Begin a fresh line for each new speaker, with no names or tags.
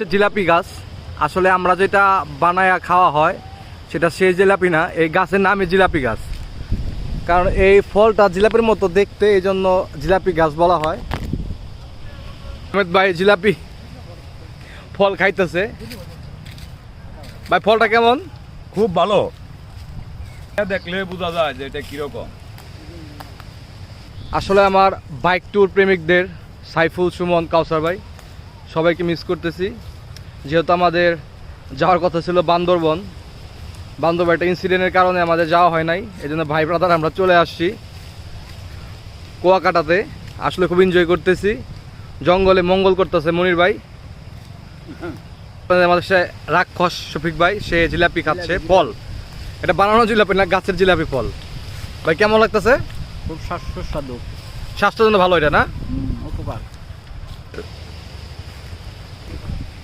জিলাপি গাছ আসলে আমরা যেটা বানায়া খাওয়া হয় সেটা সেই জিলাপি না, এই গাছের নামই জিলাপি গাছ। কারণ এই ফলটা জিলাপির মতো দেখতে, এই জন্য জিলাপি গাছ বলা হয়। আহমেদ ভাই জিলাপি ফল খাইতেছে। ভাই ফলটা কেমন?
খুব ভালো, দেখলে বোঝা যায় যে এটা কিরকম।
আসলে আমার বাইক ট্যুর প্রেমিকদের সাইফুল, সুমন, কাউসার ভাই সবাইকে মিস করতেছি। যেহেতু আমাদের যাওয়ার কথা ছিল বান্দরবন একটা ইনসিডেন্টের কারণে আমাদের যাওয়া হয় নাই, এই জন্য ভাই ব্রাদার আমরা চলে আসছি কুয়াকাটাতে। আসলে খুব এনজয় করতেছি, জঙ্গলে মঙ্গল করতেছে মনির ভাই। আমাদের সে রাক্ষস শফিক ভাই, সে জিলাপি খাচ্ছে, ফল এটা বানানো জিলাপি না, গাছের জিলাপি ফল। ভাই কেমন লাগতেছে?
খুব সুস্বাদু,
স্বাস্থ্যের জন্য ভালো এটা না?
উপকার।